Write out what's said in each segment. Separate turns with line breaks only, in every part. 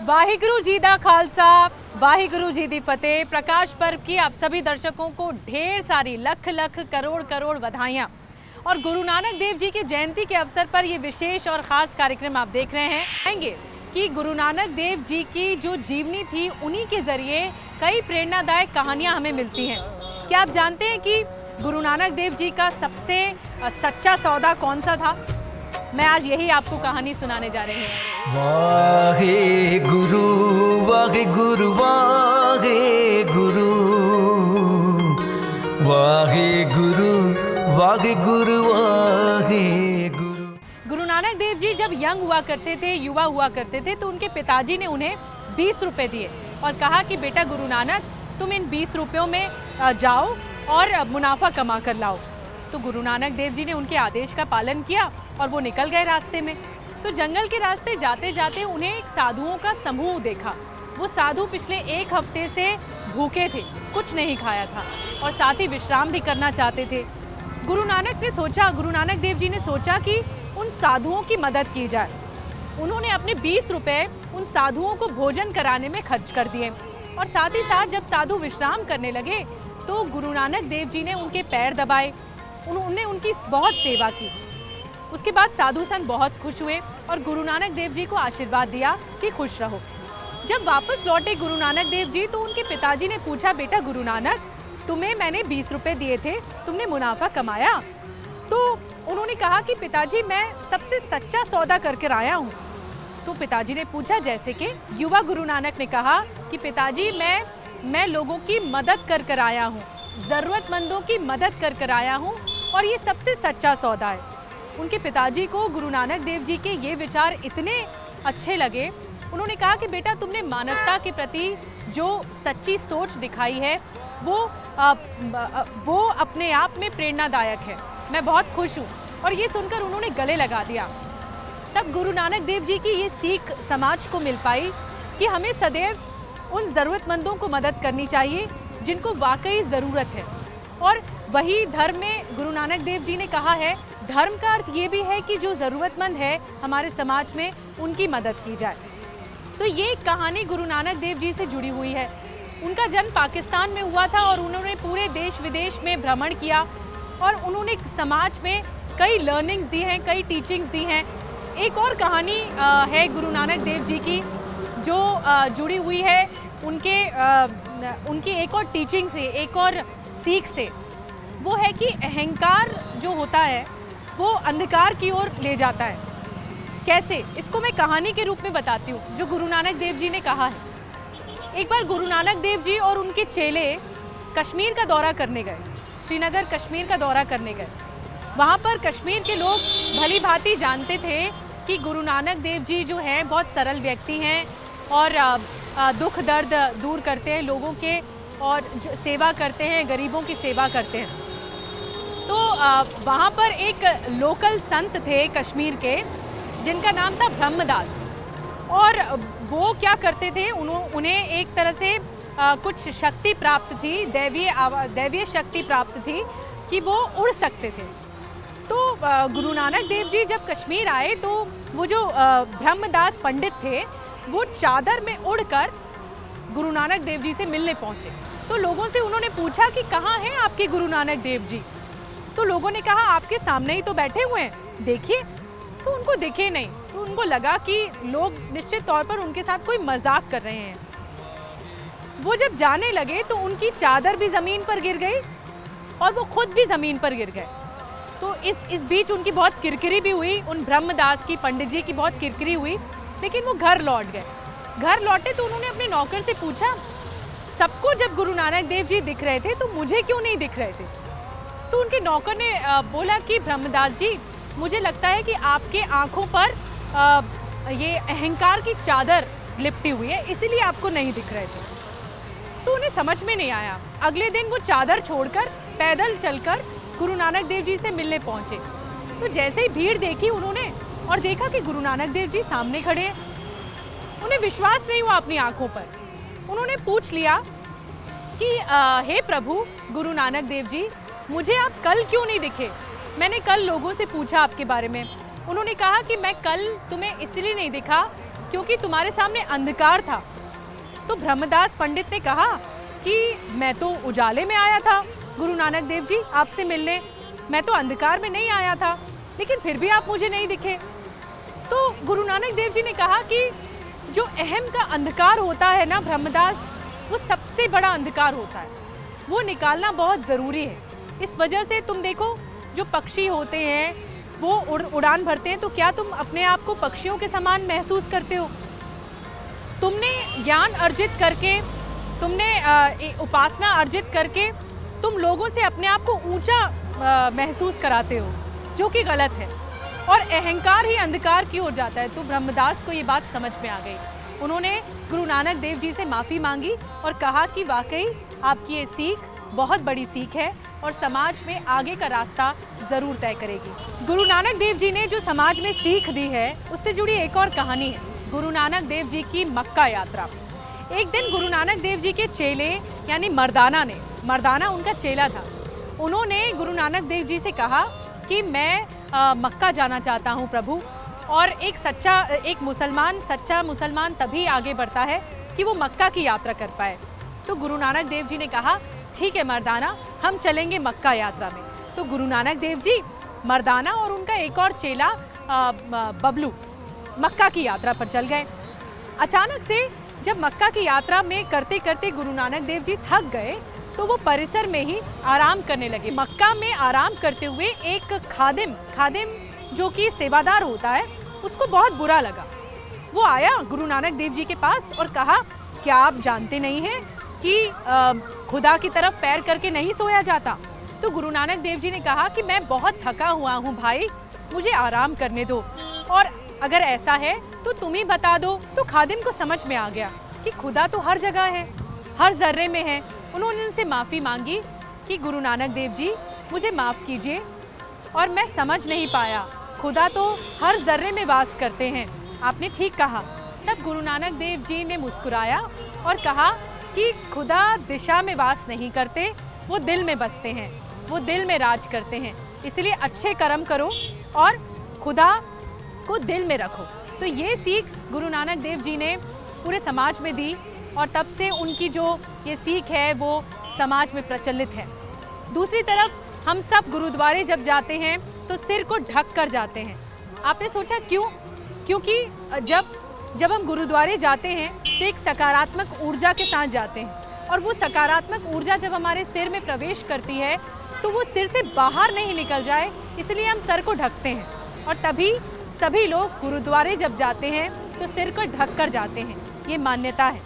वाहिगुरु जी दा खालसा वाहिगुरु जी दी फतेह। प्रकाश पर्व की आप सभी दर्शकों को ढेर सारी लख लख करोड़ करोड़ बधाइयाँ। और गुरु नानक देव जी की जयंती के अवसर पर ये विशेष और ख़ास कार्यक्रम आप देख रहे हैं। आएंगे कि गुरु नानक देव जी की जो जीवनी थी, उन्हीं के ज़रिए कई प्रेरणादायक कहानियाँ हमें मिलती हैं। क्या आप जानते हैं कि गुरु नानक देव जी का सबसे सच्चा सौदा कौन सा था? मैं आज यही आपको कहानी सुनाने जा रहे हैं।
वाहे गुरु वाहे गुरु वाहे गुरु वाहे गुरु वाहे गुरु वाहे गुरु।
गुरु नानक देव जी जब यंग हुआ करते थे, युवा हुआ करते थे, तो उनके पिताजी ने उन्हें 20 रुपए दिए और कहा कि बेटा गुरु नानक, तुम इन 20 रुपयों में जाओ और मुनाफा कमा कर लाओ। तो गुरु नानक देव जी ने उनके आदेश का पालन किया और वो निकल गए रास्ते में। तो जंगल के रास्ते जाते जाते उन्हें एक साधुओं का समूह देखा। वो साधु पिछले 1 हफ्ते से भूखे थे, कुछ नहीं खाया था और साथ ही विश्राम भी करना चाहते थे। गुरु नानक देव जी ने सोचा कि उन साधुओं की मदद की जाए। उन्होंने अपने 20 रुपये उन साधुओं को भोजन कराने में खर्च कर दिए और साथ ही साथ जब साधु विश्राम करने लगे तो गुरु नानक देव जी ने उनके पैर दबाए, उन्होंने उनकी बहुत सेवा की। उसके बाद साधु संत बहुत खुश हुए और गुरु नानक देव जी को आशीर्वाद दिया कि खुश रहो। जब वापस लौटे गुरु नानक देव जी तो उनके पिताजी ने पूछा, बेटा गुरु नानक, तुम्हें मैंने 20 रुपये दिए थे, तुमने मुनाफा कमाया? तो उन्होंने कहा कि पिताजी, मैं सबसे सच्चा सौदा करके आया हूँ। तो पिताजी ने पूछा, जैसे कि? युवा गुरु नानक ने कहा कि पिताजी, मैं लोगों की मदद कर आया हूँ, ज़रूरतमंदों की मदद कर आया हूँ और ये सबसे सच्चा सौदा है। उनके पिताजी को गुरु नानक देव जी के ये विचार इतने अच्छे लगे। उन्होंने कहा कि बेटा, तुमने मानवता के प्रति जो सच्ची सोच दिखाई है वो अपने आप में प्रेरणादायक है। मैं बहुत खुश हूँ। और ये सुनकर उन्होंने गले लगा दिया। तब गुरु नानक देव जी की ये सीख समाज को मिल पाई कि हमें सदैव उन ज़रूरतमंदों को मदद करनी चाहिए जिनको वाकई ज़रूरत है। और वही धर्म में गुरु नानक देव जी ने कहा है, धर्म का अर्थ ये भी है कि जो ज़रूरतमंद है हमारे समाज में, उनकी मदद की जाए। तो ये कहानी गुरु नानक देव जी से जुड़ी हुई है। उनका जन्म पाकिस्तान में हुआ था और उन्होंने पूरे देश विदेश में भ्रमण किया और उन्होंने समाज में कई लर्निंग्स दी हैं, कई टीचिंग्स दी हैं। एक और कहानी है गुरु नानक देव जी की जो जुड़ी हुई है उनकी एक और टीचिंग से, एक और सीख से। वो है कि अहंकार जो होता है वो अंधकार की ओर ले जाता है। कैसे? इसको मैं कहानी के रूप में बताती हूँ जो गुरु नानक देव जी ने कहा है। एक बार गुरु नानक देव जी और उनके चेले कश्मीर का दौरा करने गए, श्रीनगर कश्मीर का दौरा करने गए। वहाँ पर कश्मीर के लोग भली भांति जानते थे कि गुरु नानक देव जी जो हैं बहुत सरल व्यक्ति हैं और दुख दर्द दूर करते हैं लोगों के और सेवा करते हैं, गरीबों की सेवा करते हैं। तो वहाँ पर एक लोकल संत थे कश्मीर के जिनका नाम था ब्रह्मदास। और वो क्या करते थे, उन्हें एक तरह से कुछ शक्ति प्राप्त थी, दैवीय शक्ति प्राप्त थी कि वो उड़ सकते थे। तो गुरु नानक देव जी जब कश्मीर आए तो वो जो ब्रह्मदास पंडित थे वो चादर में उड़कर गुरु नानक देव जी से मिलने पहुँचे। तो लोगों से उन्होंने पूछा कि कहाँ हैं आपके गुरु नानक देव जी? तो लोगों ने कहा, आपके सामने ही तो बैठे हुए हैं, देखिए। तो उनको दिखे नहीं। तो उनको लगा कि लोग निश्चित तौर पर उनके साथ कोई मजाक कर रहे हैं। वो जब जाने लगे तो उनकी चादर भी ज़मीन पर गिर गई और वो खुद भी ज़मीन पर गिर गए। तो इस बीच उनकी बहुत किरकिरी भी हुई, उन ब्रह्मदास की, पंडित जी की बहुत किरकिरी हुई। लेकिन वो घर लौट गए। घर लौटे तो उन्होंने अपने नौकर से पूछा, सबको जब गुरु नानक देव जी दिख रहे थे तो मुझे क्यों नहीं दिख रहे थे? तो उनके नौकर ने बोला कि ब्रह्मदास जी, मुझे लगता है कि आपके आँखों पर ये अहंकार की चादर लिपटी हुई है, इसीलिए आपको नहीं दिख रहे थे। तो उन्हें समझ में नहीं आया। अगले दिन वो चादर छोड़कर पैदल चलकर गुरु नानक देव जी से मिलने पहुँचे। तो जैसे ही भीड़ देखी उन्होंने और देखा कि गुरु नानक देव जी सामने खड़े हैं, उन्हें विश्वास नहीं हुआ अपनी आँखों पर। उन्होंने पूछ लिया कि हे प्रभु गुरु नानक देव जी, मुझे आप कल क्यों नहीं दिखे? मैंने कल लोगों से पूछा आपके बारे में, उन्होंने कहा कि मैं कल तुम्हें इसलिए नहीं दिखा क्योंकि तुम्हारे सामने अंधकार था। तो ब्रह्मदास पंडित ने कहा कि मैं तो उजाले में आया था गुरु नानक देव जी आपसे मिलने, मैं तो अंधकार में नहीं आया था, लेकिन फिर भी आप मुझे नहीं दिखे। तो गुरु नानक देव जी ने कहा कि जो अहम का अंधकार होता है ना ब्रह्मदास, वो सबसे बड़ा अंधकार होता है, वो निकालना बहुत ज़रूरी है। इस वजह से तुम देखो, जो पक्षी होते हैं वो उड़ान भरते हैं, तो क्या तुम अपने आप को पक्षियों के समान महसूस करते हो? तुमने ज्ञान अर्जित करके, तुमने उपासना अर्जित करके तुम लोगों से अपने आप को ऊंचा महसूस कराते हो, जो कि गलत है। और अहंकार ही अंधकार की ओर जाता है। तो ब्रह्मदास को ये बात समझ में आ गई। उन्होंने गुरु नानक देव जी से माफ़ी मांगी और कहा कि वाकई आपकी ये सीख बहुत बड़ी सीख है और समाज में आगे का रास्ता ज़रूर तय करेगी। गुरु नानक देव जी ने जो समाज में सीख दी है, उससे जुड़ी एक और कहानी है, गुरु नानक देव जी की मक्का यात्रा। एक दिन गुरु नानक देव जी के चेले यानी मर्दाना उनका चेला था, उन्होंने गुरु नानक देव जी से कहा कि मैं मक्का जाना चाहता हूँ प्रभु। और एक सच्चा मुसलमान तभी आगे बढ़ता है कि वो मक्का की यात्रा कर पाए। तो गुरु नानक देव जी ने कहा ठीक है मर्दाना, हम चलेंगे मक्का यात्रा में। तो गुरु नानक देव जी, मर्दाना और उनका एक और चेला बबलू मक्का की यात्रा पर चल गए। अचानक से जब मक्का की यात्रा में करते करते गुरु नानक देव जी थक गए, तो वो परिसर में ही आराम करने लगे। मक्का में आराम करते हुए एक खादिम जो कि सेवादार होता है, उसको बहुत बुरा लगा। वो आया गुरु नानक देव जी के पास और कहा क्या आप जानते नहीं हैं कि खुदा की तरफ पैर करके नहीं सोया जाता? तो गुरु नानक देव जी ने कहा कि मैं बहुत थका हुआ हूँ भाई, मुझे आराम करने दो, और अगर ऐसा है तो तुम ही बता दो। तो खादिम को समझ में आ गया कि खुदा तो हर जगह है, हर जर्रे में है। उन्होंने उनसे माफ़ी मांगी कि गुरु नानक देव जी मुझे माफ़ कीजिए, और मैं समझ नहीं पाया, खुदा तो हर जर्रे में वास करते हैं, आपने ठीक कहा। तब गुरु नानक देव जी ने मुस्कुराया और कहा कि खुदा दिशा में वास नहीं करते, वो दिल में बसते हैं, वो दिल में राज करते हैं, इसलिए अच्छे कर्म करो और खुदा को दिल में रखो। तो ये सीख गुरु नानक देव जी ने पूरे समाज में दी, और तब से उनकी जो ये सीख है वो समाज में प्रचलित है। दूसरी तरफ हम सब गुरुद्वारे जब जाते हैं तो सिर को ढक कर जाते हैं। आपने सोचा क्यों? क्योंकि जब हम गुरुद्वारे जाते हैं तो एक सकारात्मक ऊर्जा के साथ जाते हैं, और वो सकारात्मक ऊर्जा जब हमारे सिर में प्रवेश करती है तो वो सिर से बाहर नहीं निकल जाए, इसलिए हम सर को ढकते हैं। और तभी सभी लोग गुरुद्वारे जब जाते हैं तो सिर को ढक कर जाते हैं, ये मान्यता है।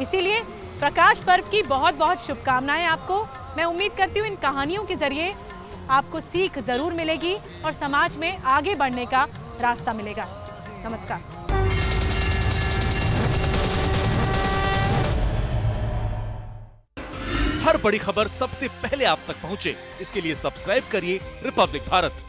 इसीलिए प्रकाश पर्व की बहुत बहुत शुभकामनाएं आपको। मैं उम्मीद करती हूँ इन कहानियों के ज़रिए आपको सीख ज़रूर मिलेगी और समाज में आगे बढ़ने का रास्ता मिलेगा। नमस्कार।
हर बड़ी खबर सबसे पहले आप तक पहुंचे, इसके लिए सब्सक्राइब करिए रिपब्लिक भारत।